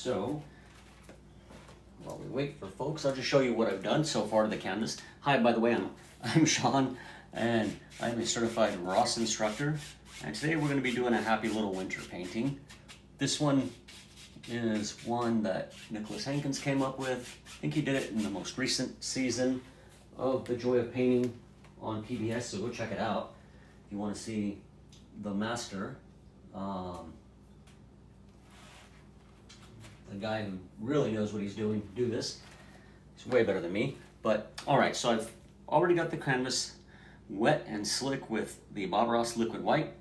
So, while we wait for folks, I'll just show you what I've done so far to the canvas. Hi, by the way, I'm Sean, and I'm a certified Ross instructor. And today we're going to be doing a happy little winter painting. This one is one that Nicholas Hankins came up with. I think he did it in the most recent season of The Joy of Painting on PBS, so go check it out if you want to see the master. The guy who really knows what he's doing to do this. He's way better than me. But all right, so I've already got the canvas wet and slick with the Bob Ross liquid white.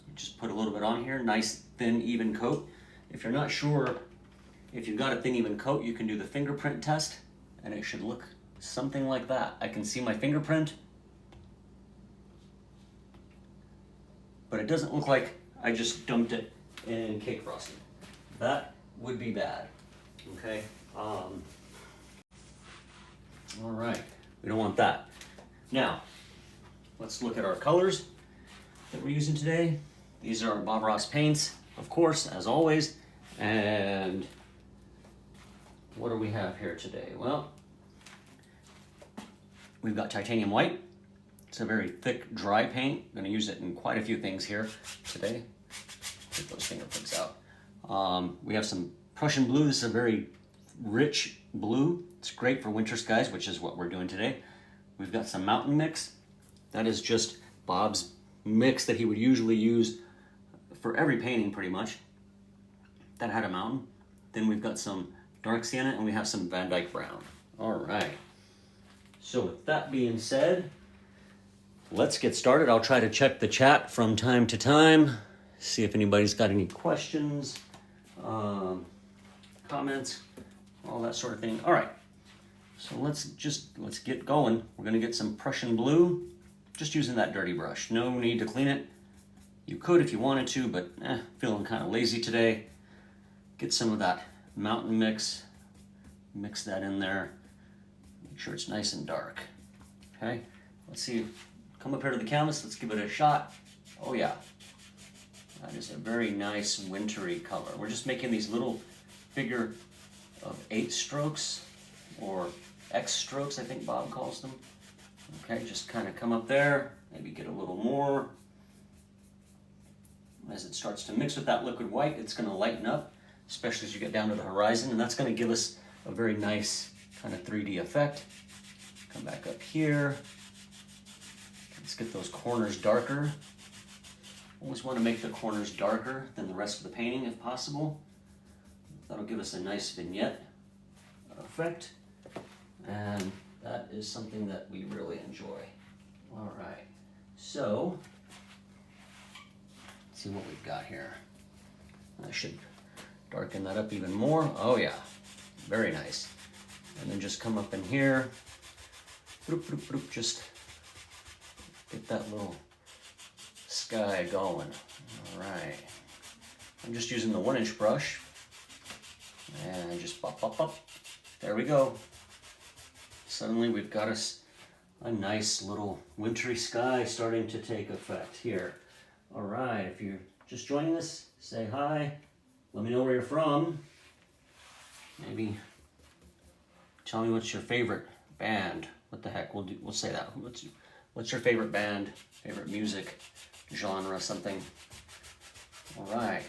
You just put a little bit on here, nice thin even coat. If you're not sure if you've got a thin even coat, you can do the fingerprint test and it should look something like that. I can see my fingerprint, but it doesn't look like I just dumped it in cake frosting. That would be bad, okay? All right, we don't want that. Now, let's look at our colors that we're using today. These are our Bob Ross paints, of course, as always. And what do we have here today? Well, we've got titanium white. It's a very thick, dry paint. I'm gonna use it in quite a few things here today. Get those fingerprints out. We have some Prussian blue. This is a very rich blue. It's great for winter skies, which is what we're doing today. We've got some mountain mix. That is just Bob's mix that he would usually use for every painting pretty much that had a mountain. Then we've got some dark sienna and we have some Van Dyke brown. All right. So with that being said, let's get started. I'll try to check the chat from time to time, see if anybody's got any questions, comments, all that sort of thing. All right, so let's get going. We're gonna get some Prussian blue, just using that dirty brush. No need to clean it. You could if you wanted to, but feeling kind of lazy today. Get some of that mountain mix, mix that in there. Make sure it's nice and dark. Okay, let's see. Come up here to the canvas, let's give it a shot. Oh yeah, that is a very nice wintry color. We're just making these little figure of 8 strokes, or X strokes, I think Bob calls them. Okay, just kind of come up there, maybe get a little more. As it starts to mix with that liquid white, it's gonna lighten up, especially as you get down to the horizon, and that's gonna give us a very nice kind of 3D effect. Come back up here. Let's get those corners darker. Always want to make the corners darker than the rest of the painting if possible. That'll give us a nice vignette effect. And that is something that we really enjoy. All right, so let's see what we've got here. I should darken that up even more. Oh yeah, very nice. And then just come up in here, bloop, bloop, bloop, just get that little sky going. All right. I'm just using the 1-inch brush and just pop, pop, pop. There we go. Suddenly we've got us a nice little wintry sky starting to take effect here. All right, if you're just joining us, say hi. Let me know where you're from. Maybe tell me what's your favorite band. What the heck, we'll say that. What's your favorite band, favorite music, genre, something? All right.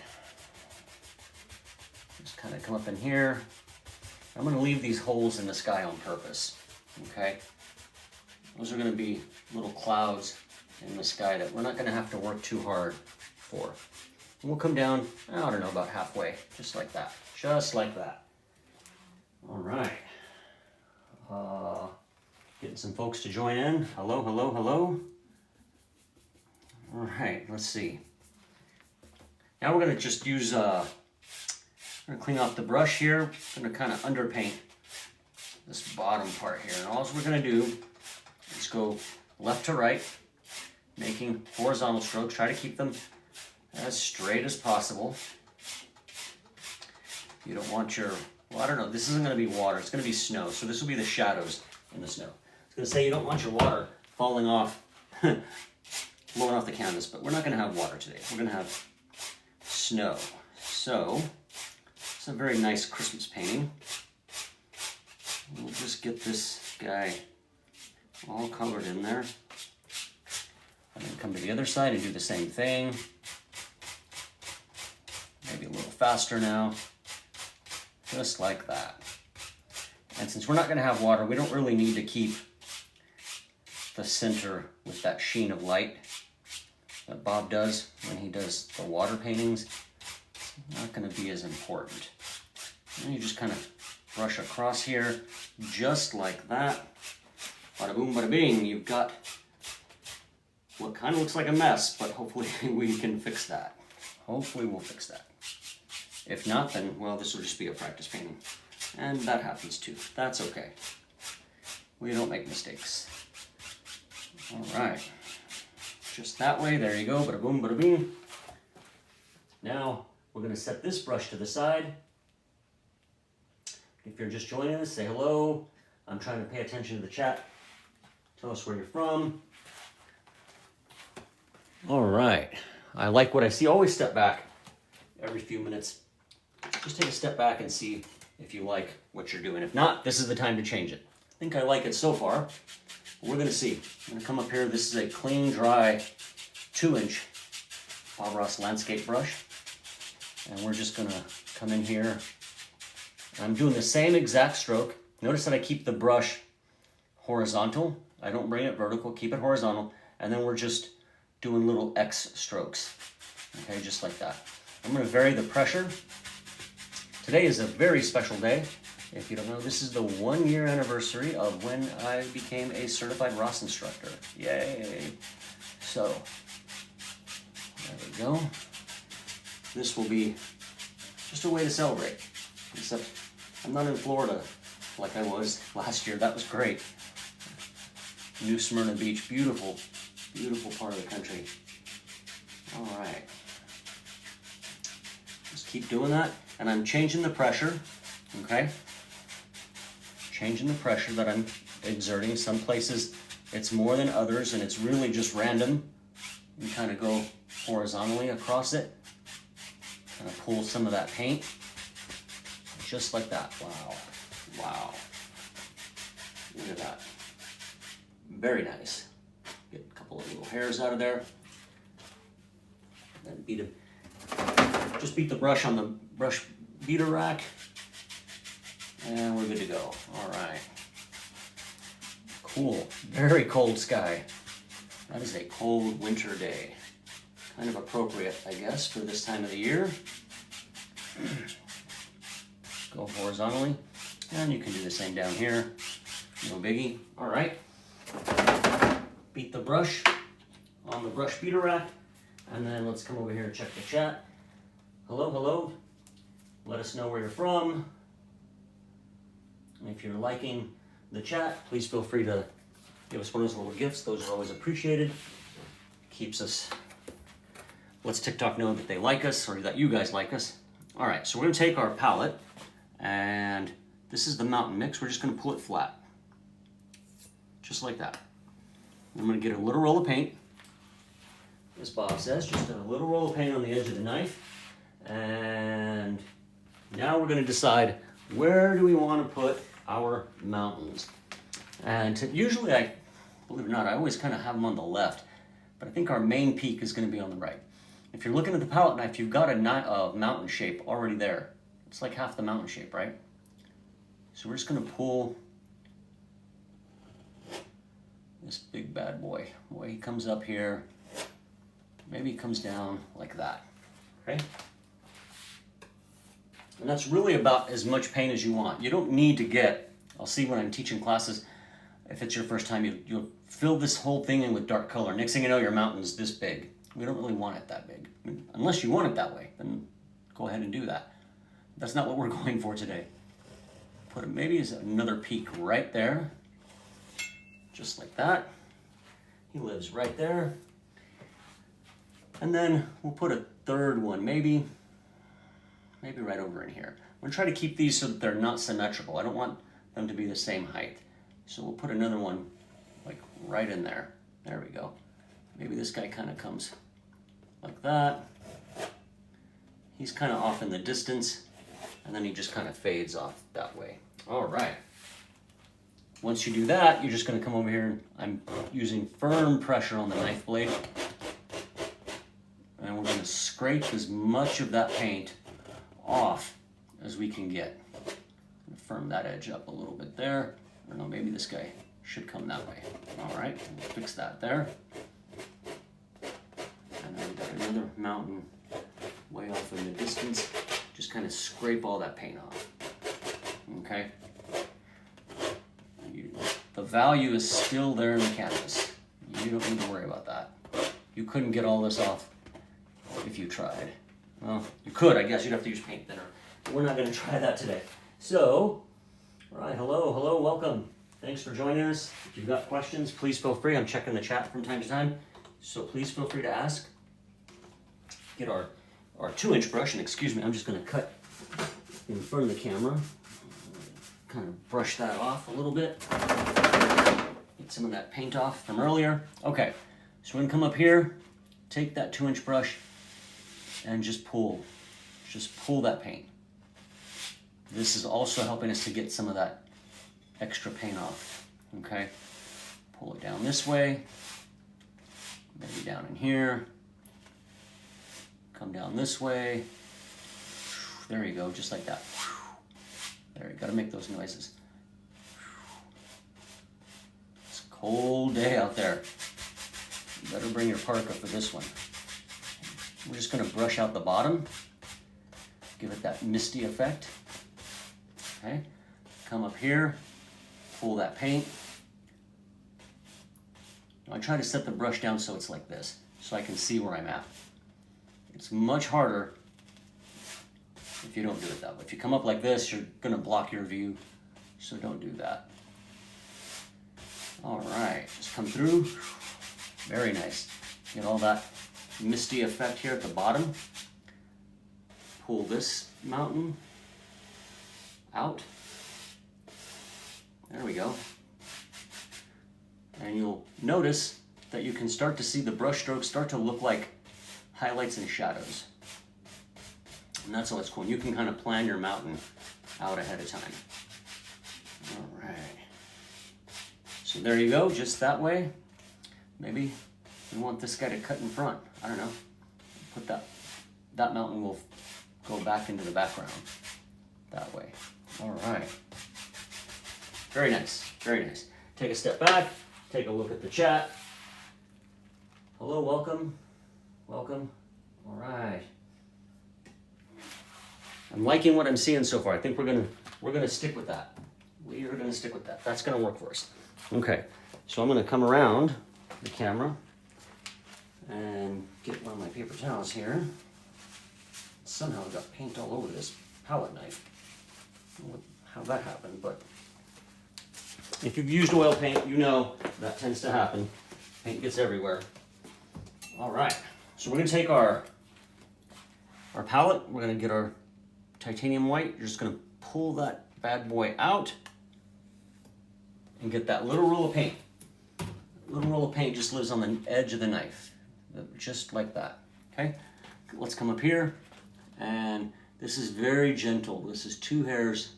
Just kind of come up in here. I'm gonna leave these holes in the sky on purpose, okay? Those are gonna be little clouds in the sky that we're not gonna have to work too hard for. And we'll come down, I don't know, about halfway, just like that, just like that. All right. Getting some folks to join in. Hello, hello, hello. All right, let's see. Now we're gonna just use, we're gonna clean off the brush here. I'm gonna kind of underpaint this bottom part here. And all we're gonna do is go left to right, making horizontal strokes. Try to keep them as straight as possible. You don't want your, well, I don't know, this isn't gonna be water, it's gonna be snow. So this will be the shadows in the snow. I was gonna say you don't want your water falling off, blowing off the canvas, but we're not gonna have water today. We're gonna have snow. So It's a very nice Christmas painting. We'll just get this guy all colored in there. And then come to the other side and do the same thing. Maybe a little faster now. Just like that. And since we're not going to have water, we don't really need to keep the center with that sheen of light that Bob does when he does the water paintings. It's not going to be as important. And you just kind of brush across here, just like that. Bada boom, bada bing. You've got what kind of looks like a mess, but hopefully we can fix that. Hopefully we'll fix that. If not, then, well, this will just be a practice painting. And that happens too. That's okay. We don't make mistakes. All right. Just that way. There you go. Bada boom, bada boom. Now, we're going to set this brush to the side. If you're just joining us, say hello. I'm trying to pay attention to the chat. Tell us where you're from. All right. I like what I see. Always step back every few minutes. Just take a step back and see if you like what you're doing. If not, this is the time to change it. I think I like it so far. We're going to see. I'm going to come up here. This is a clean, dry, 2-inch Bob Ross landscape brush. And we're just going to come in here. I'm doing the same exact stroke. Notice that I keep the brush horizontal. I don't bring it vertical. Keep it horizontal. And then we're just doing little X strokes. Okay, just like that. I'm going to vary the pressure. Today is a very special day. If you don't know, this is the 1-year anniversary of when I became a certified Ross instructor. Yay! So, there we go. This will be just a way to celebrate. Except I'm not in Florida like I was last year. That was great. New Smyrna Beach, beautiful, beautiful part of the country. All right. Just keep doing that. And I'm changing the pressure, okay? Changing the pressure that I'm exerting. Some places it's more than others, and it's really just random. You kind of go horizontally across it. Kind of pull some of that paint. Just like that. Wow. Wow. Look at that. Very nice. Get a couple of little hairs out of there. Then just beat the brush on the brush beater rack. And we're good to go. All right. Cool. Very cold sky. That is a cold winter day. Kind of appropriate, I guess, for this time of the year. Go horizontally. And you can do the same down here. No biggie. All right. Beat the brush on the brush beater rack. And then let's come over here and check the chat. Hello, hello. Let us know where you're from. And if you're liking the chat, please feel free to give us one of those little gifts. Those are always appreciated. Keeps us, lets TikTok know that they like us or that you guys like us. All right, so we're gonna take our palette, and this is the mountain mix. We're just gonna pull it flat. Just like that. I'm gonna get a little roll of paint, as Bob says, just a little roll of paint on the edge of the knife. And now we're gonna decide, where do we wanna put our mountains? And usually, believe it or not, I always kind of have them on the left, but I think our main peak is gonna be on the right. If you're looking at the palette knife, you've got a mountain shape already there. It's like half the mountain shape, right? So we're just gonna pull this big bad boy. Boy, he comes up here. Maybe he comes down like that, okay? And that's really about as much paint as you want. You don't need to get, I'll see when I'm teaching classes, if it's your first time, you'll fill this whole thing in with dark color. Next thing you know, your mountain's this big. We don't really want it that big. I mean, unless you want it that way, then go ahead and do that. That's not what we're going for today. Put it maybe as another peak right there. Just like that. He lives right there. And then we'll put a third one, maybe right over in here. I'm gonna try to keep these so that they're not symmetrical. I don't want them to be the same height. So we'll put another one like right in there. There we go. Maybe this guy kind of comes like that. He's kind of off in the distance. and then he just kind of fades off that way. All right. Once you do that, you're just going to come over here, and I'm using firm pressure on the knife blade, and we're going to scrape as much of that paint off as we can get. Firm that edge up a little bit there. I don't know, maybe this guy should come that way. All right, we'll fix that there. And then we've got another mountain way off in the distance. Just kind of scrape all that paint off. Okay? The value is still there in the canvas. You don't need to worry about that. You couldn't get all this off if you tried. Well, you could, I guess. You'd have to use paint thinner. But we're not going to try that today. So, all right, hello, welcome. Thanks for joining us. If you've got questions, please feel free. I'm checking the chat from time to time, so please feel free to ask. Get our 2-inch brush, and excuse me, I'm just going to cut in front of the camera. Kind of brush that off a little bit. Get some of that paint off from earlier. Okay, so we're going to come up here, take that 2-inch brush, and just pull that paint. This is also helping us to get some of that extra paint off, okay? Pull it down this way, maybe down in here, come down this way. There you go, just like that. There, you gotta make those noises. It's a cold day out there. You better bring your parka for this one. We're just gonna brush out the bottom, give it that misty effect. Okay, come up here, pull that paint. Now I try to set the brush down so it's like this, so I can see where I'm at. It's much harder if you don't do it that way. If you come up like this, you're gonna block your view, so don't do that. All right, just come through. Very nice. Get all that misty effect here at the bottom. Pull this mountain out. There we go. And you'll notice that you can start to see the brush strokes start to look like highlights and shadows. And that's always cool. You can kind of plan your mountain out ahead of time. All right. So there you go, just that way. Maybe we want this guy to cut in front. I don't know. Put that mountain will go back into the background that way. All right. Very nice, very nice. Take a step back, take a look at the chat. Hello, welcome, welcome. All right. I'm liking what I'm seeing so far. I think we're gonna stick with that. We are gonna stick with that. That's gonna work for us. Okay, so I'm gonna come around the camera and get one of my paper towels here. Somehow I got paint all over this palette knife. I don't know how that happened, but if you've used oil paint, you know that tends to happen. Paint gets everywhere. All right, so we're gonna take our palette, we're gonna get our titanium white. You're just gonna pull that bad boy out and get that little roll of paint. Little roll of paint just lives on the edge of the knife, just like that, okay? Let's come up here, and this is very gentle. This is 2 hairs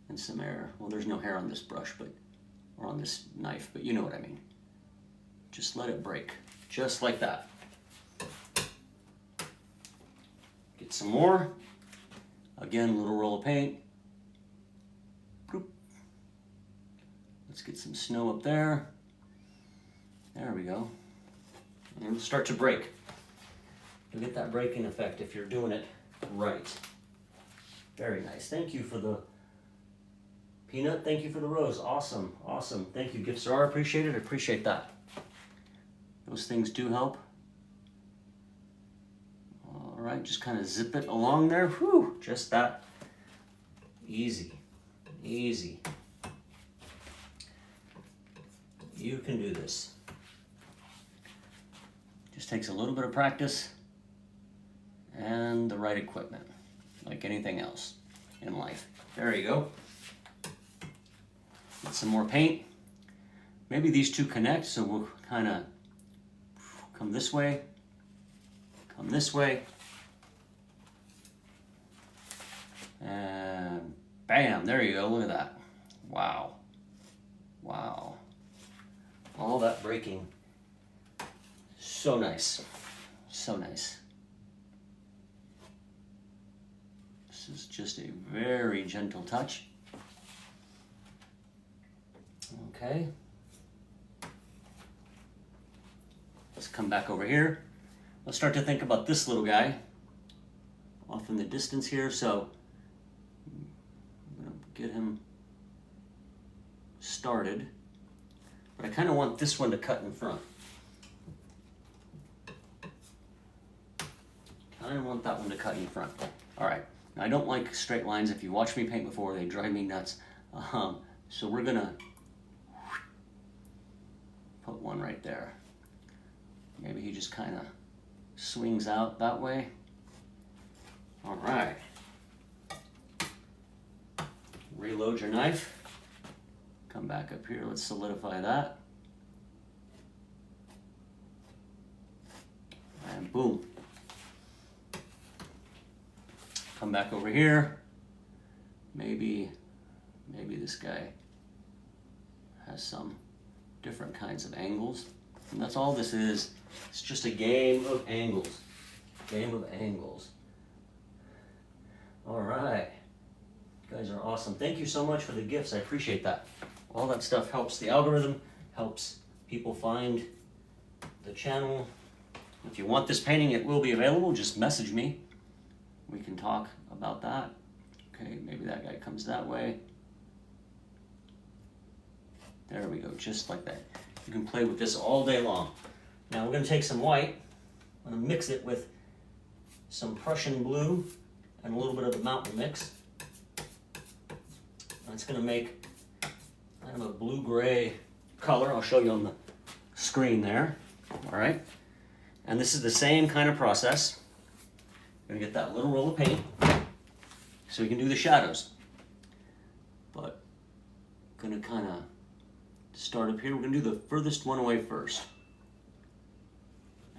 and some air. Well, there's no hair on this brush, or on this knife, but you know what I mean. Just let it break, just like that. Get some more. Again, little roll of paint. Boop. Let's get some snow up there. There we go. And it'll start to break. You'll get that breaking effect if you're doing it right. Very nice. Thank you for the peanut. Thank you for the rose. Awesome. Awesome. Thank you. Gifts are appreciated. I appreciate that. Those things do help. All right. Just kind of zip it along there. Whew. Just that. Easy. Easy. You can do this. Just takes a little bit of practice and the right equipment, like anything else in life. There you go. Get some more paint. Maybe these two connect, so we'll kind of come this way, Bam, there you go, look at that. Wow. Wow. All that breaking. So nice. So nice. This is just a very gentle touch. Okay. Let's come back over here. Let's start to think about this little guy off in the distance here. So I'm going to get him started. But I kind of want this one to cut in front. Kind of want that one to cut in front. All right. Now, I don't like straight lines. If you watch me paint before, they drive me nuts. So we're going to put one right there. Maybe he just kind of swings out that way. All right. Reload your knife. Come back up here. Let's solidify that. And boom. Come back over here. Maybe this guy has some different kinds of angles. And that's all this is. It's just a game of angles. Game of angles. All right. You guys are awesome. Thank you so much for the gifts. I appreciate that. All that stuff helps the algorithm, helps people find the channel. If you want this painting, it will be available. Just message me. We can talk about that. Okay, maybe that guy comes that way. There we go, just like that. You can play with this all day long. Now we're going to take some white. I'm going to mix it with some Prussian blue and a little bit of the mountain mix. That's going to make kind of a blue-gray color. I'll show you on the screen there. All right. And this is the same kind of process. Going to get that little roll of paint so we can do the shadows. But going to kind of start up here. We're going to do the furthest one away first.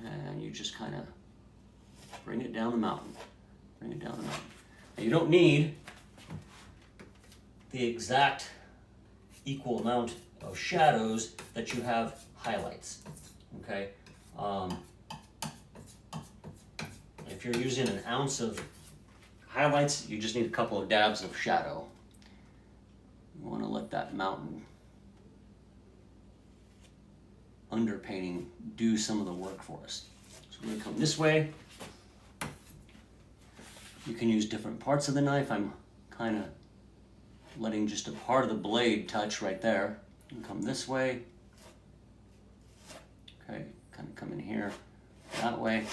And you just kind of bring it down the mountain. Bring it down the mountain. Now you don't need the exact equal amount of shadows that you have highlights. Okay? If you're using an ounce of highlights, you just need a couple of dabs of shadow. You want to let that mountain underpainting do some of the work for us. So we're going to come this way. You can use different parts of the knife. I'm kind of letting just a part of the blade touch right there. And come this way. Okay, kind of come in here that way.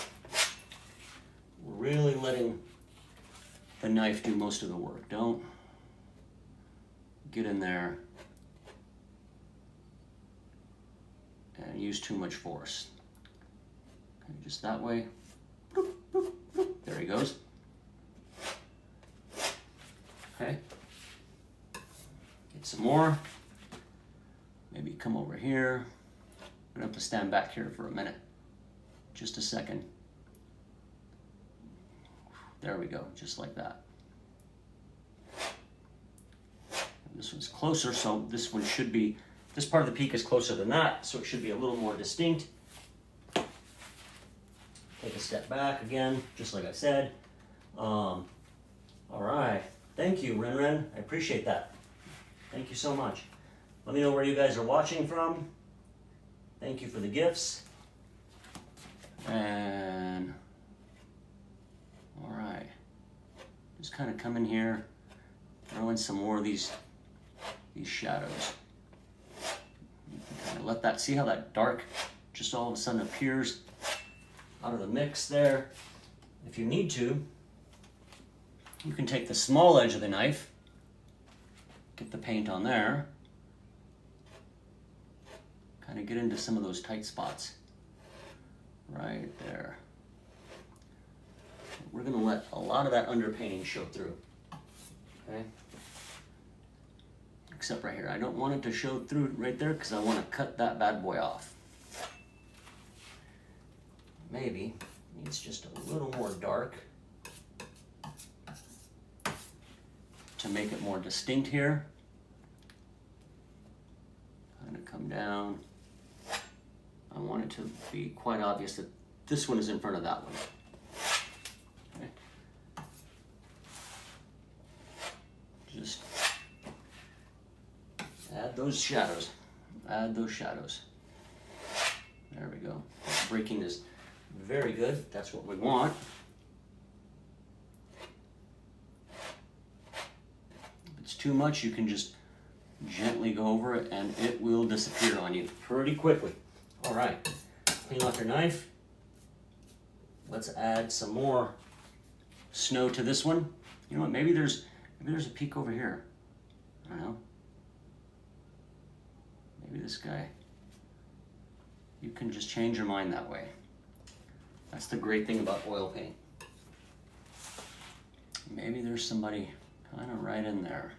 We're really letting the knife do most of the work. Don't get in there and use too much force. Okay, just that way. Boop, boop, boop. There he goes. Okay. Get some more. Maybe come over here. I'm gonna have to stand back here for a minute. Just a second. There we go, just like that. And this one's closer, so this one should be, this part of the peak is closer than that, so it should be a little more distinct. Take a step back again, just like I said. All right, thank you, Ren. I appreciate that. Thank you so much. Let me know where you guys are watching from. Thank you for the gifts. And all right, just kind of come in here, throw in some more of these shadows. You can kind of let that, see how that dark just all of a sudden appears out of the mix there. If you need to, you can take the small edge of the knife, get the paint on there, kind of get into some of those tight spots right there. We're going to let a lot of that underpainting show through, okay? Except right here. I don't want it to show through right there because I want to cut that bad boy off. Maybe needs just a little more dark to make it more distinct here. Kind of come down. I want it to be quite obvious that this one is in front of that one. Okay. Just add those shadows. Add those shadows. There we go. Breaking is very good. That's what we want. If it's too much, you can just gently go over it and it will disappear on you pretty quickly. All right, clean off your knife. Let's add some more snow to this one. You know what, maybe there's a peak over here. I don't know. Maybe this guy. You can just change your mind that way. That's the great thing about oil paint. Maybe there's somebody kind of right in there.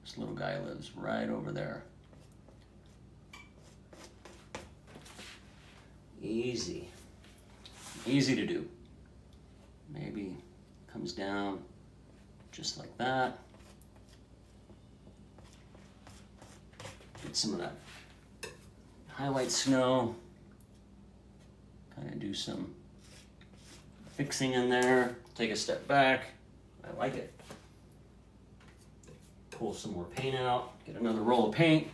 This little guy lives right over there. Easy. Easy to do. Maybe comes down just like that. Get some of that highlight snow. Kind of do some fixing in there. Take a step back. I like it. Pull some more paint out. Get another roll of paint.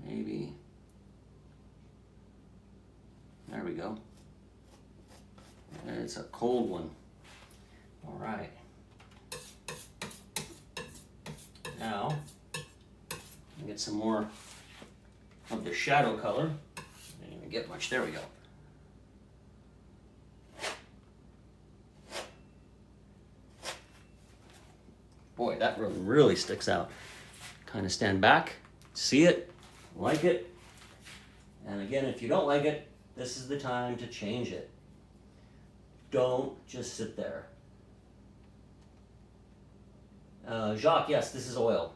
Maybe. There we go. It's a cold one. All right. Now, get some more of the shadow color. Didn't even get much. There we go. Boy, that one really sticks out. Kind of stand back, see it, like it. And again, if you don't like it, this is the time to change it. Don't just sit there. Jacques, yes, this is oil.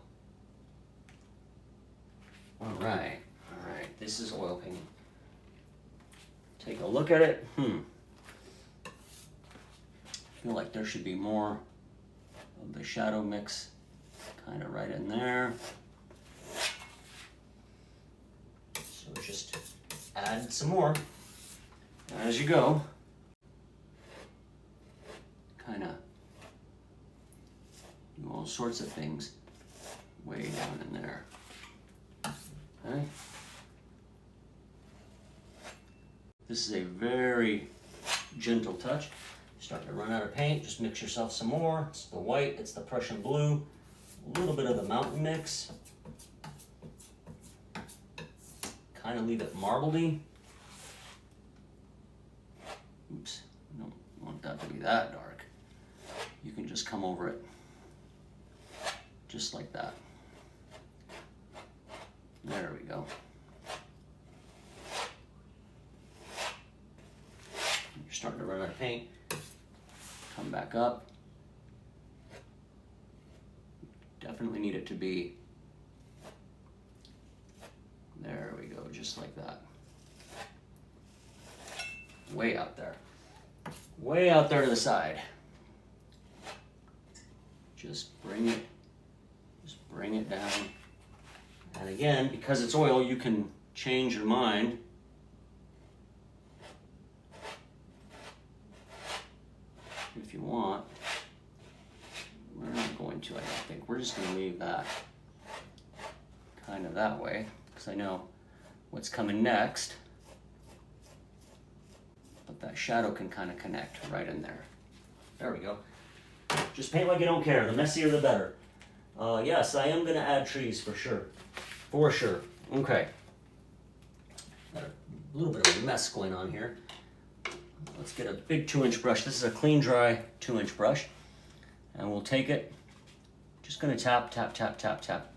All right, this is oil painting. Take a look at it. I feel like there should be more of the shadow mix kind of right in there. So just add some more as you go. Kind of do all sorts of things way down in there. Okay. This is a very gentle touch. You're starting to run out of paint, just mix yourself some more. It's the white, it's the Prussian blue, a little bit of the mountain mix. Kind of leave it marbly. Oops, I don't want that to be that dark. You can just come over it, just like that. There we go. You're starting to run out of paint. Come back up. Definitely need it to be, there we go, just like that. Way out there. Way out there to the side. Just bring it down. And again, because it's oil, you can change your mind. If you want. We're not going to, I don't think. We're just going to leave that kind of that way, because I know what's coming next. But that shadow can kind of connect right in there. There we go. Just paint like you don't care. The messier, the better. Yes, I am going to add trees for sure. For sure. Okay. Got a little bit of a mess going on here. Let's get a big 2-inch brush. This is a clean, dry 2-inch brush. And we'll take it. Just going to tap, tap, tap, tap, tap.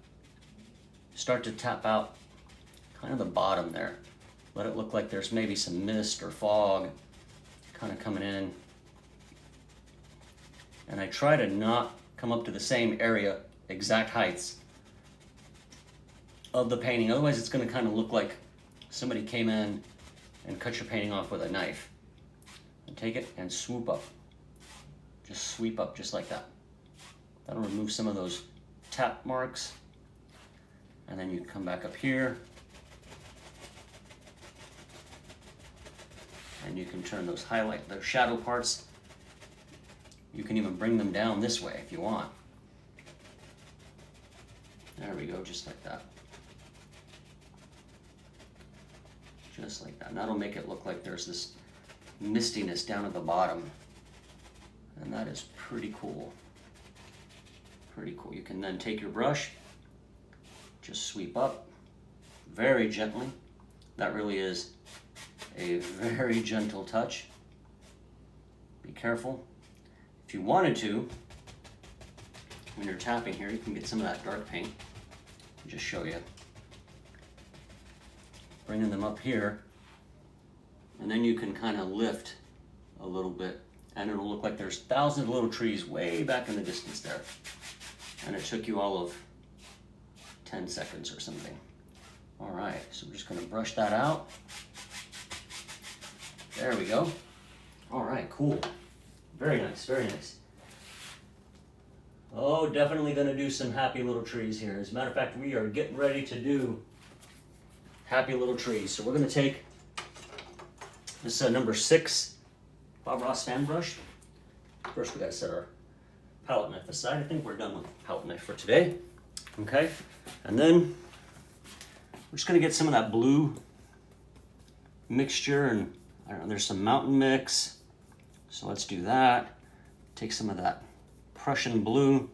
Start to tap out kind of the bottom there. Let it look like there's maybe some mist or fog kind of coming in. And I try to not come up to the same area, exact heights of the painting. Otherwise it's going to kind of look like somebody came in and cut your painting off with a knife. And take it and swoop up. Just sweep up just like that. That'll remove some of those tap marks. And then you come back up here. And you can turn those those shadow parts. You can even bring them down this way if you want. There we go, just like that. Just like that. And that'll make it look like there's this mistiness down at the bottom. And that is pretty cool. Pretty cool. You can then take your brush, just sweep up very gently. That really is a very gentle touch. Be careful. If you wanted to, when you're tapping here, you can get some of that dark paint. I'll just show you. Bringing them up here, and then you can kind of lift a little bit, and it'll look like there's thousands of little trees way back in the distance there. And it took you all of 10 seconds or something. All right, so we're just gonna brush that out. There we go. All right, cool. Very nice, very nice. Oh, definitely gonna do some happy little trees here. As a matter of fact, we are getting ready to do happy little trees. So we're gonna take this number 6 Bob Ross fan brush. First we gotta set our palette knife aside. I think we're done with palette knife for today. Okay, and then we're just gonna get some of that blue mixture, and I don't know, there's some mountain mix. So let's do that. Take some of that Prussian blue.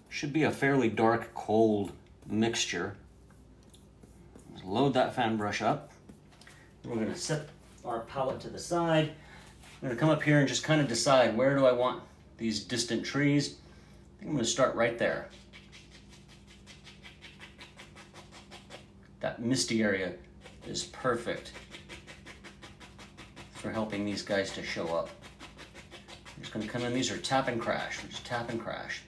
Should be a fairly dark, cold mixture. Load that fan brush up. We're gonna set our palette to the side. I'm gonna come up here and just kind of decide, where do I want these distant trees? I think I'm gonna start right there. That misty area is perfect for helping these guys to show up. I'm just gonna come in, these are tap and crash. Just tap and crash.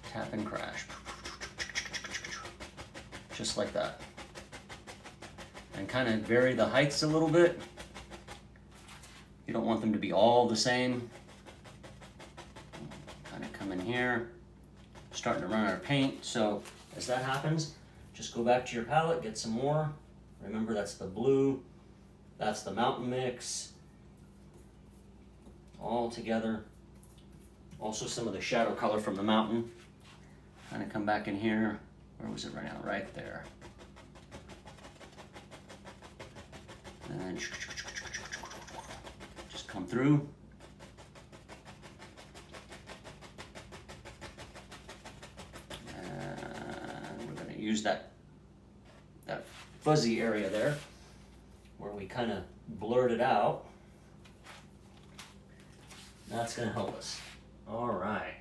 Tap and crash. Just like that. And kind of vary the heights a little bit. You don't want them to be all the same. Kind of come in here, starting to run out of paint. So as that happens, just go back to your palette, get some more. Remember, that's the blue, that's the mountain mix, all together. Also some of the shadow color from the mountain. Kind of come back in here. Where was it right now? Right there. And then just come through. And we're going to use that fuzzy area there where we kind of blurred it out. That's going to help us. All right.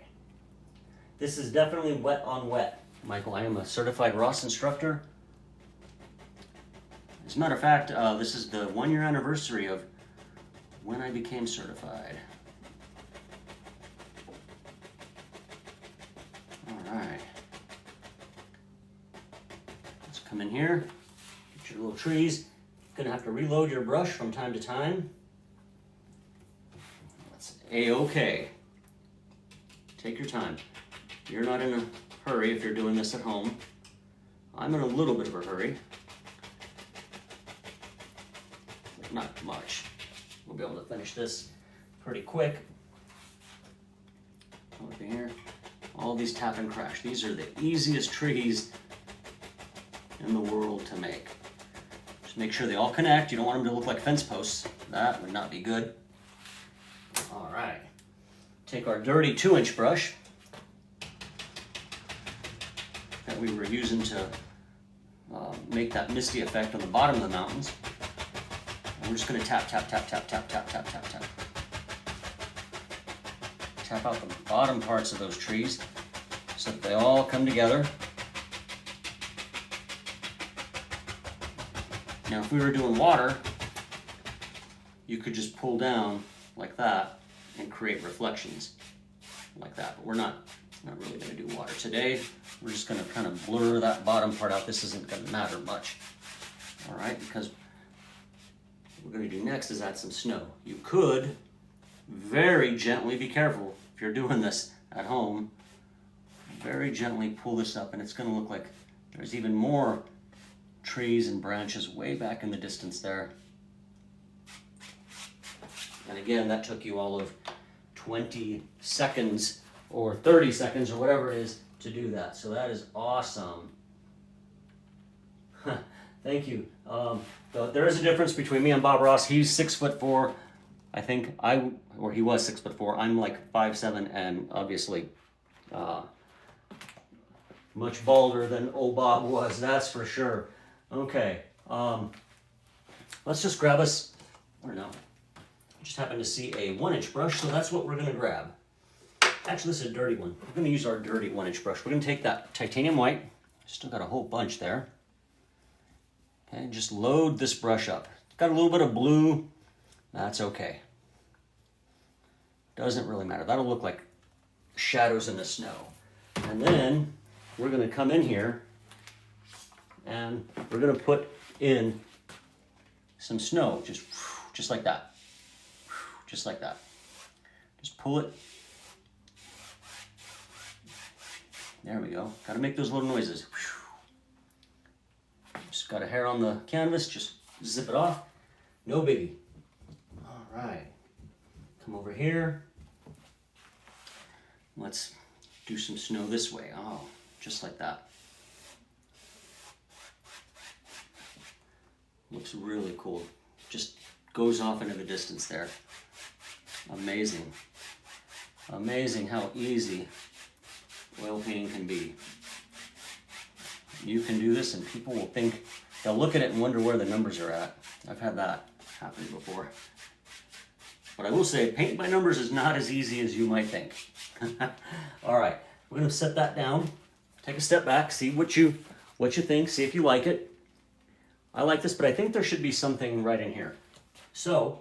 This is definitely wet on wet. Michael, I am a certified Ross instructor. As a matter of fact, this is the 1-year anniversary of when I became certified. All right. Let's come in here, get your little trees. You're gonna have to reload your brush from time to time. That's A-okay. Take your time. You're not in a hurry if you're doing this at home. I'm in a little bit of a hurry. Not much. We'll be able to finish this pretty quick. Over here. All these tap and crash. These are the easiest trees in the world to make. Just make sure they all connect. You don't want them to look like fence posts. That would not be good. All right. Take our dirty 2-inch brush that we were using to make that misty effect on the bottom of the mountains. And we're just going to tap, tap, tap, tap, tap, tap, tap, tap, tap. Tap out the bottom parts of those trees so that they all come together. Now, if we were doing water, you could just pull down like that and create reflections like that. But we're not really going to do water today. We're just going to kind of blur that bottom part out. This isn't going to matter much. All right, because what we're going to do next is add some snow. You could very gently, be careful, if you're doing this at home, very gently pull this up, and it's going to look like there's even more trees and branches way back in the distance there. And again, that took you all of 20 seconds or 30 seconds or whatever it is to do that. So that is awesome. Thank you. There is a difference between me and Bob Ross. He's 6'4". I think or he was 6'4". I'm like 5'7", and obviously much balder than old Bob was, that's for sure. Okay, let's just grab us, I don't know, I just happened to see a 1-inch brush, so that's what we're gonna grab. Actually, this is a dirty one. We're gonna use our dirty 1-inch brush. We're gonna take that titanium white, still got a whole bunch there. Okay, just load this brush up. It's got a little bit of blue, that's okay. Doesn't really matter. That'll look like shadows in the snow. And then we're gonna come in here and we're gonna put in some snow, just like that. Just like that. Just pull it. There we go. Gotta make those little noises. Just got a hair on the canvas, just zip it off. No biggie. All right. Come over here. Let's do some snow this way. Oh, just like that. Looks really cool. Just goes off into the distance there. Amazing. Amazing how easy oil painting can be. You can do this and people will think, they'll look at it and wonder where the numbers are at. I've had that happen before. But I will say, painting by numbers is not as easy as you might think. All right, we're gonna set that down. Take a step back, see what you think, see if you like it. I like this, but I think there should be something right in here. So,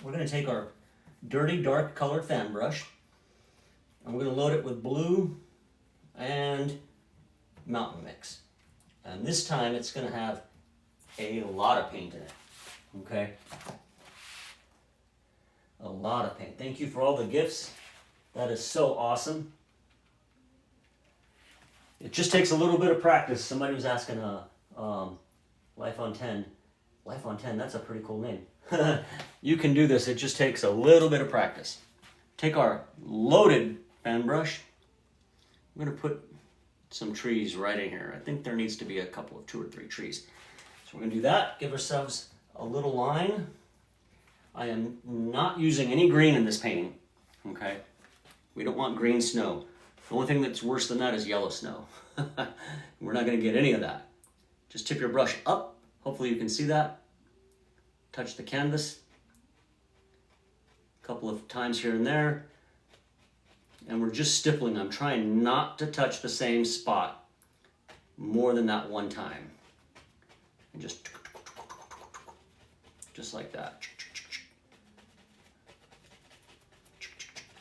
we're gonna take our dirty, dark colored fan brush, and we're gonna load it with blue and mountain mix. And this time it's gonna have a lot of paint in it, okay? A lot of paint. Thank you for all the gifts. That is so awesome. It just takes a little bit of practice. Somebody was asking, Life on 10. Life on 10, that's a pretty cool name. You can do this, it just takes a little bit of practice. Take our loaded fan brush. I'm gonna put some trees right in here. I think there needs to be a couple of 2 or 3 trees. So we're gonna do that, give ourselves a little line. I am not using any green in this painting, okay? We don't want green snow. The only thing that's worse than that is yellow snow. We're not gonna get any of that. Just tip your brush up. Hopefully you can see that. Touch the canvas a couple of times here and there. And we're just stippling. I'm trying not to touch the same spot more than that one time. And just like that.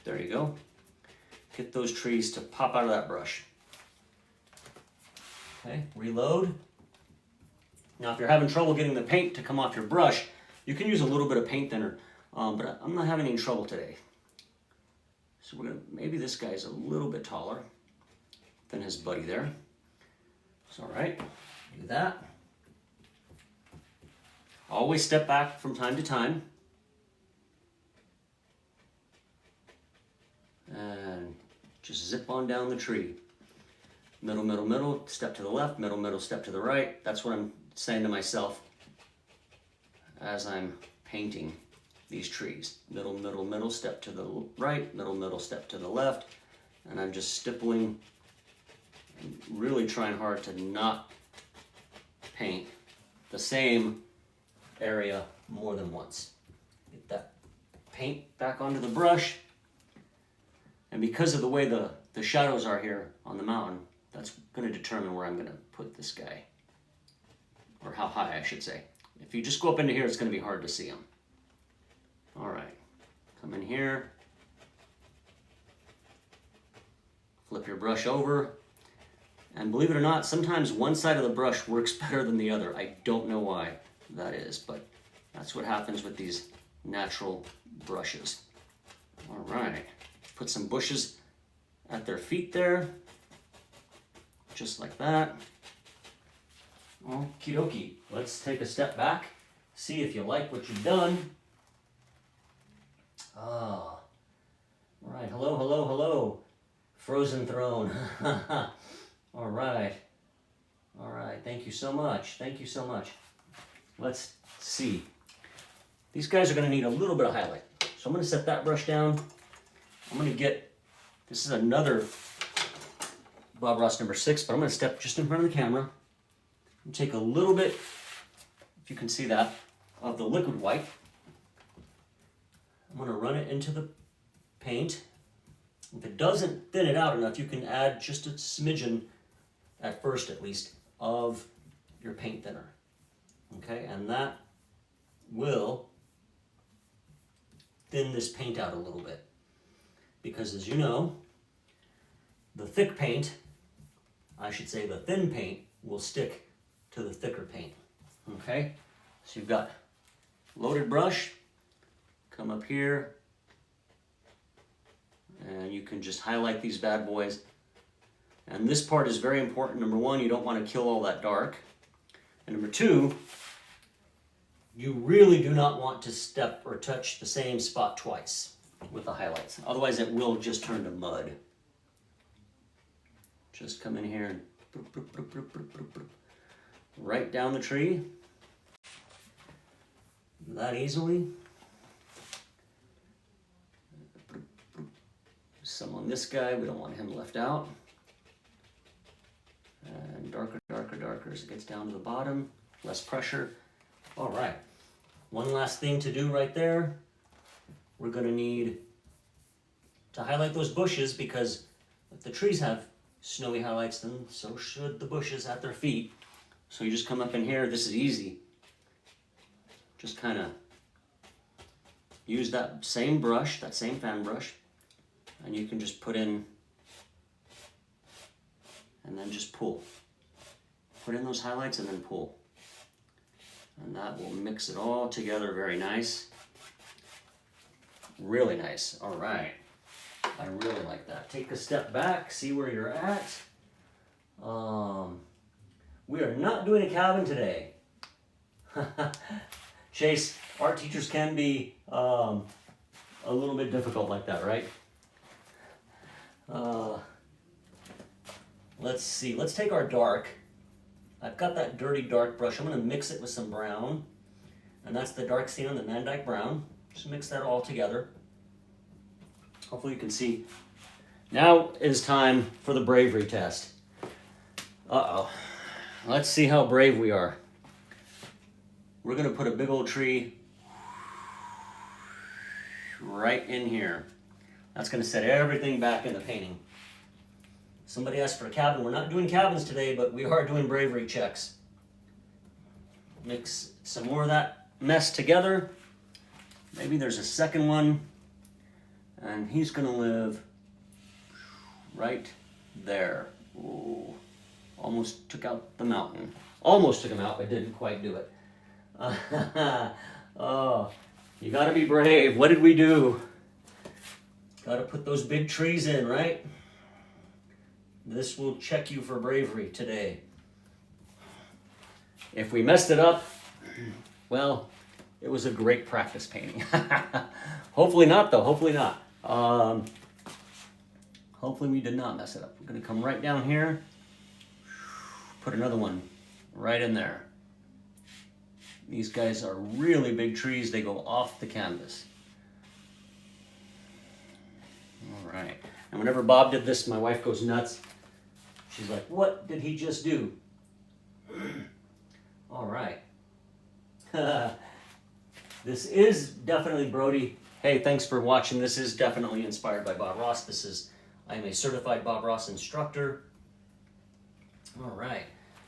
There you go. Get those trees to pop out of that brush. Okay, reload. Now if you're having trouble getting the paint to come off your brush, you can use a little bit of paint thinner, but I'm not having any trouble today. So we're gonna, maybe this guy's a little bit taller than his buddy there. It's all right, do that. Always step back from time to time. And just zip on down the tree. Middle, middle, middle, step to the left, middle, middle, step to the right. That's what I'm saying to myself as I'm painting these trees. Middle, middle, middle, step to the right, middle, middle, step to the left. And I'm just stippling and really trying hard to not paint the same area more than once. Get that paint back onto the brush. And because of the way the shadows are here on the mountain, that's going to determine where I'm going to put this guy. Or how high, I should say. If you just go up into here, it's going to be hard to see him. All right. Come in here. Flip your brush over. And believe it or not, sometimes one side of the brush works better than the other. I don't know why that is, but that's what happens with these natural brushes. All right. Put some bushes at their feet there, just like that. Okie dokie. Let's take a step back, see if you like what you've done. Ah, right. Hello, hello, hello. Frozen throne. All right. All right. Thank you so much. Thank you so much. Let's see. These guys are going to need a little bit of highlight. So I'm going to set that brush down. I'm going to get, this is another Bob Ross number 6, but I'm going to step just in front of the camera and take a little bit, if you can see that, of the liquid white. I'm going to run it into the paint. If it doesn't thin it out enough, you can add just a smidgen, at first at least, of your paint thinner. Okay, and that will thin this paint out a little bit. Because as you know, the thick paint, I should say the thin paint, will stick to the thicker paint. Okay, so you've got loaded brush, come up here, and you can just highlight these bad boys. And this part is very important. Number one, you don't want to kill all that dark. And number two, you really do not want to step or touch the same spot twice with the highlights. Otherwise it will just turn to mud. Just come in here and boop, boop, boop, boop, boop, boop, boop, right down the tree. That easily. Some on this guy, we don't want him left out. And darker, darker, darker as it gets down to the bottom. Less pressure. All right. One last thing to do right there. We're going to need to highlight those bushes, because if the trees have snowy highlights, then so should the bushes at their feet. So you just come up in here. This is easy. Just kind of use that same brush, that same fan brush, and you can just put in and then just pull. Put in those highlights and then pull. And that will mix it all together very nice. Really nice. All right. I really like that. Take a step back, see where you're at. We are not doing a cabin today. Chase, art teachers can be a little bit difficult like that, right? Let's see. Let's take our dark. I've got that dirty dark brush. I'm going to mix it with some brown. And that's the dark sienna, the Van Dyke brown. Just mix that all together. Hopefully you can see. Now is time for the bravery test. Uh-oh. Let's see how brave we are. We're going to put a big old tree right in here. That's going to set everything back in the painting. Somebody asked for a cabin. We're not doing cabins today, but we are doing bravery checks. Mix some more of that mess together. Maybe there's a second one. And he's going to live right there. Ooh, almost took out the mountain. Almost took him out, but didn't quite do it. Oh, you got to be brave. What did we do? Got to put those big trees in, right? This will check you for bravery today. If we messed it up, well, it was a great practice painting. Hopefully not, though. Hopefully not. Hopefully we did not mess it up. We're going to come right down here. Put another one right in there. These guys are really big trees. They go off the canvas. All right. And whenever Bob did this, my wife goes nuts. She's like, what did he just do? All right. This is definitely Brody. Hey, thanks for watching. This is definitely inspired by Bob Ross. I am a certified Bob Ross instructor. All right.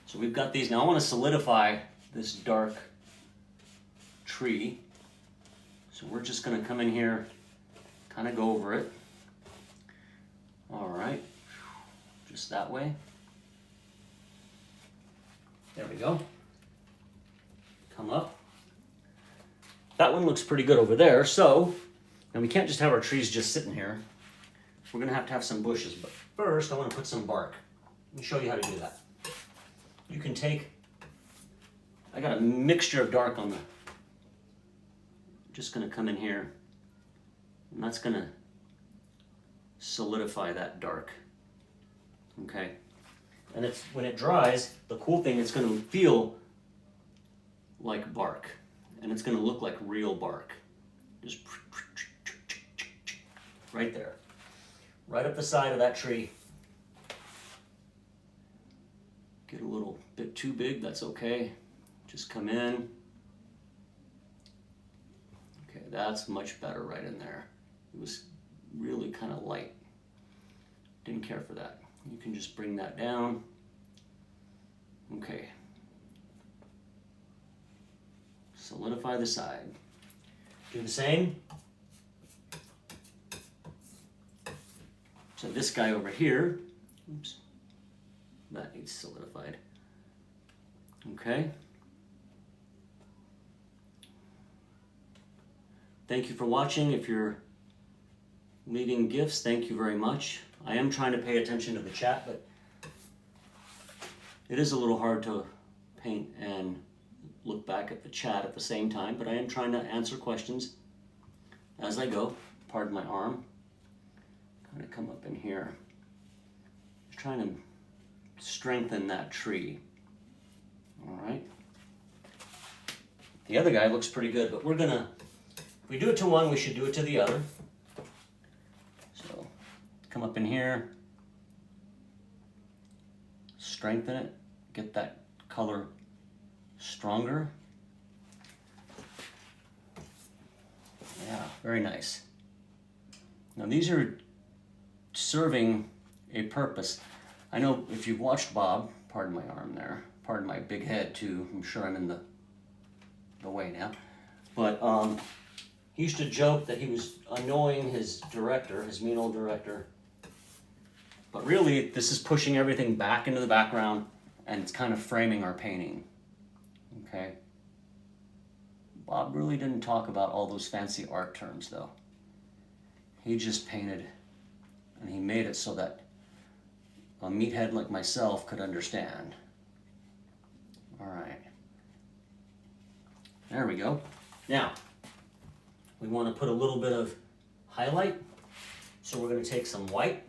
So we've got these. Now I want to solidify this dark tree. So we're just going to come in here, kind of go over it. All right. Just that way. There we go. Come up. That one looks pretty good over there. So, and we can't just have our trees just sitting here. we're gonna have to have some bushes, but first I wanna put some bark. Let me show you how to do that. You can take, I got a mixture of dark on the, just gonna come in here, and that's gonna solidify that dark, okay? And it's, when it dries, the cool thing, it's gonna feel like bark, and it's gonna look like real bark. Just right there, right up the side of that tree. Get a little bit too big, that's okay. Just come in. Okay, that's much better right in there. It was really kind of light. Didn't care for that. You can just bring that down. Okay. Solidify the side. Do the same. So this guy over here, oops, that needs solidified. Okay. Thank you for watching. If you're leaving gifts, thank you very much. I am trying to pay attention to the chat, but it is a little hard to paint and look back at the chat at the same time, but I am trying to answer questions as I go. Pardon my arm. Kind of come up in here. Just trying to strengthen that tree. All right. The other guy looks pretty good, but we're gonna, if we do it to one, we should do it to the other. So come up in here, strengthen it, get that color stronger. Yeah, very nice. Now these are serving a purpose. I know if you've watched Bob, pardon my arm there, pardon my big head too, I'm sure I'm in the way now, but he used to joke that he was annoying his director, his mean old director, but really this is pushing everything back into the background and it's kind of framing our painting. Okay. Bob really didn't talk about all those fancy art terms though. He just painted and he made it so that a meathead like myself could understand. All right. There we go. Now, we want to put a little bit of highlight. So we're going to take some white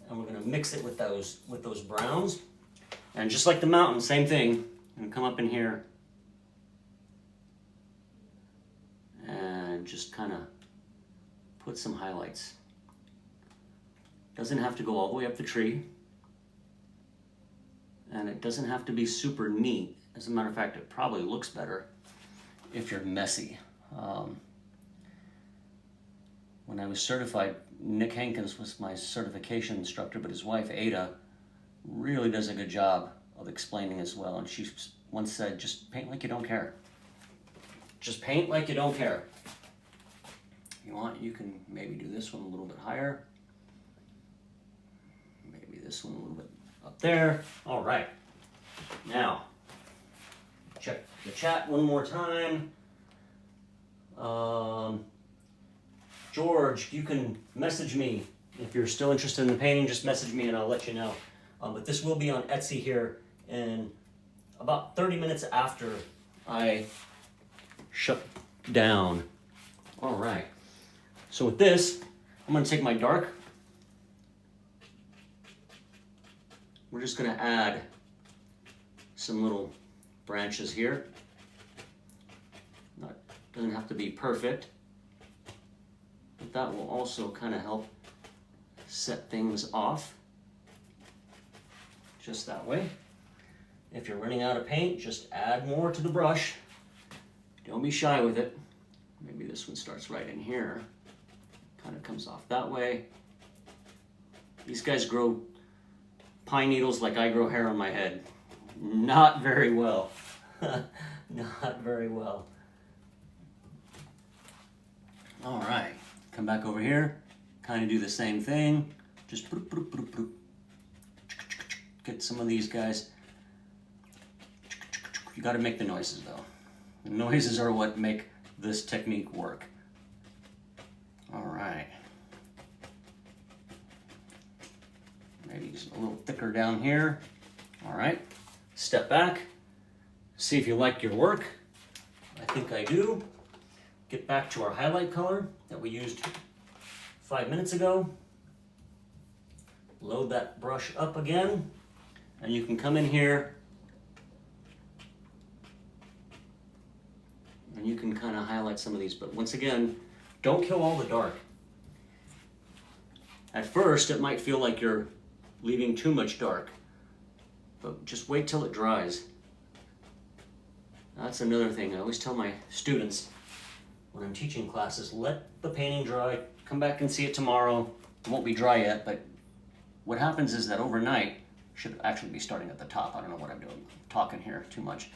and we're going to mix it with those browns. And just like the mountain, same thing. I'm going to come up in here and just kind of put some highlights. Doesn't have to go all the way up the tree. And it doesn't have to be super neat. As a matter of fact, it probably looks better if you're messy. When I was certified, Nick Hankins was my certification instructor, but his wife, Ada, really does a good job of explaining as well. And she once said, just paint like you don't care. Just paint like you don't care. If you want, you can maybe do this one a little bit higher. Maybe this one a little bit up there. All right. Now, check the chat one more time. George, you can message me. If you're still interested in the painting, just message me and I'll let you know. But this will be on Etsy here in about 30 minutes after I shut down. All right. So with this, I'm going to take my dark. We're just going to add some little branches here. Doesn't have to be perfect, but that will also kind of help set things off. Just that way. If you're running out of paint, just add more to the brush. Don't be shy with it. Maybe this one starts right in here. Kind of comes off that way. These guys grow pine needles like I grow hair on my head. Not very well. Not very well. All right, come back over here, kind of do the same thing. Just get some of these guys. You got to make the noises though. The noises are what make this technique work. All right. a little thicker down here. All right, step back, see if you like your work. I think I do. Get back to our highlight color that we used 5 minutes ago. Load that brush up again, and you can come in here and you can kind of highlight some of these, but once again, don't kill all the dark. At first, it might feel like you're leaving too much dark, but just wait till it dries. That's another thing I always tell my students when I'm teaching classes, let the painting dry, come back and see it tomorrow. It won't be dry yet, but what happens is that overnight, should actually be starting at the top, I don't know what I'm doing, I'm talking here too much.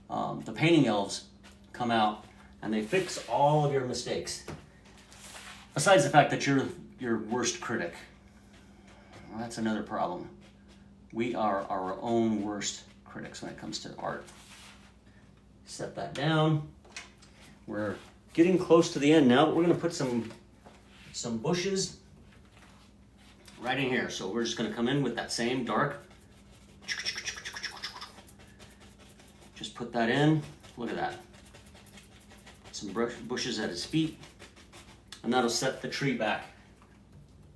The painting elves come out and they fix all of your mistakes. Besides the fact that you're your worst critic. Well, that's another problem. We are our own worst critics when it comes to art. Set that down. We're getting close to the end now, but we're going to put some bushes right in here. So we're just going to come in with that same dark. Just put that in. Look at that. Some bushes at his feet. And that'll set the tree back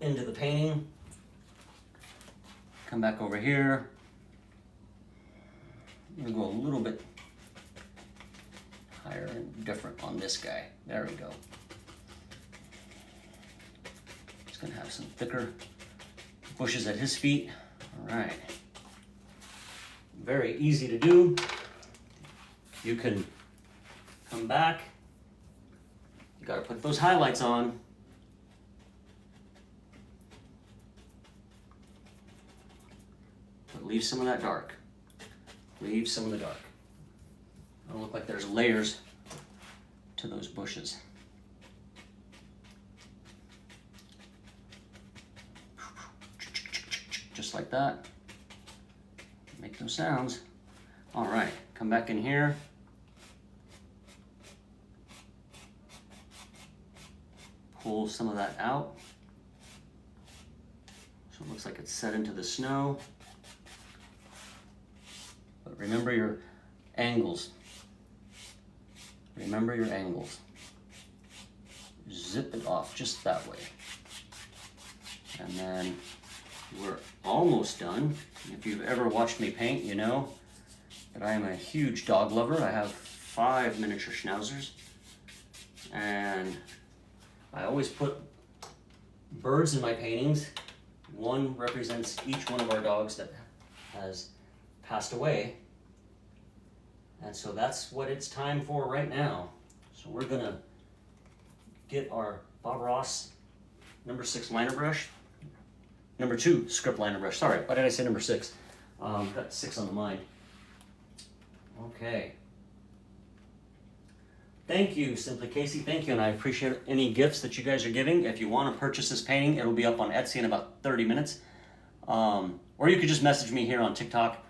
into the painting. Come back over here. I'm going to go a little bit higher and different on this guy. There we go. Just going to have some thicker bushes at his feet. All right. Very easy to do. You can come back. You got to put those highlights on. But leave some of that dark. Leave some of the dark. It'll look like there's layers to those bushes. Just like that. Make those sounds. All right, come back in here. Pull some of that out. So it looks like it's set into the snow. But remember your angles. Remember your angles. Zip it off just that way. And then we're almost done. If you've ever watched me paint, you know that I am a huge dog lover. I have 5 miniature schnauzers. And I always put birds in my paintings. One represents each one of our dogs that has passed away. And so that's what it's time for right now. So we're gonna get our Bob Ross number 6 liner brush. Number 2 script liner brush. Sorry, why did I say number 6? Got 6 on the mind. Okay. Thank you, Simply Casey. Thank you, and I appreciate any gifts that you guys are giving. If you want to purchase this painting, it'll be up on Etsy in about 30 minutes. Or you could just message me here on TikTok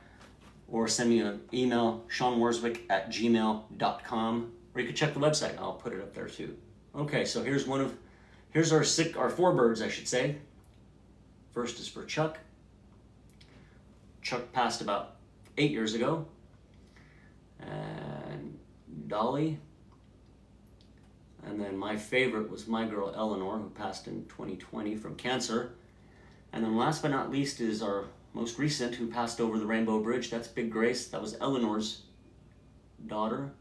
or send me an email, seanwarswick@gmail.com, or you could check the website. I'll put it up there too. Okay, so here's our 4 birds, I should say. First is for Chuck. Chuck passed about 8 years ago. And Dolly. And then my favorite was my girl Eleanor, who passed in 2020 from cancer. And then last but not least is our most recent, who passed over the Rainbow Bridge. That's Big Grace. That was Eleanor's daughter.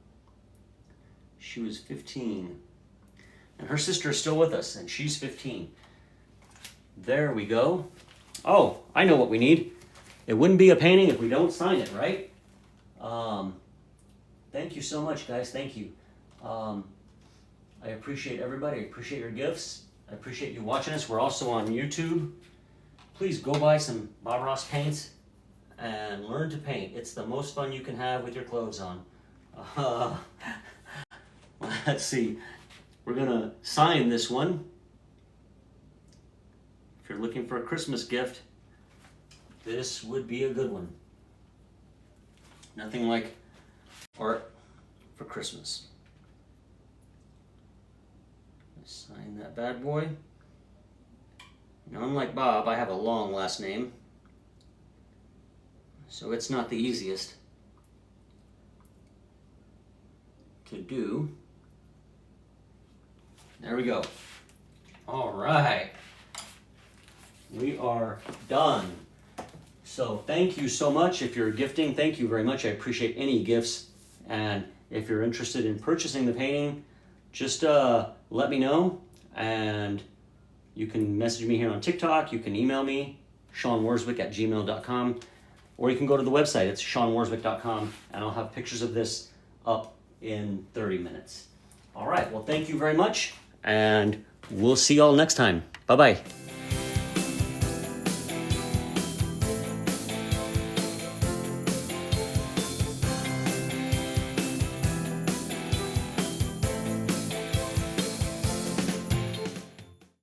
She was 15. And her sister is still with us, and she's 15. There we go. Oh, I know what we need. It wouldn't be a painting if we don't sign it, right? Thank you so much, guys. Thank you. I appreciate everybody. I appreciate your gifts. I appreciate you watching us. We're also on YouTube. Please go buy some Bob Ross paints and learn to paint. It's the most fun you can have with your clothes on. Let's see. We're going to sign this one. If you're looking for a Christmas gift, this would be a good one. Nothing like art for Christmas. Sign that bad boy. Now, unlike Bob, I have a long last name. So it's not the easiest to do. There we go. All right. We are done. So thank you so much. If you're gifting, thank you very much. I appreciate any gifts. And if you're interested in purchasing the painting, just let me know. And you can message me here on TikTok. You can email me, seanworswick@gmail.com. Or you can go to the website. It's seanworswick.com. And I'll have pictures of this up in 30 minutes. All right. Well, thank you very much. And we'll see y'all next time. Bye-bye.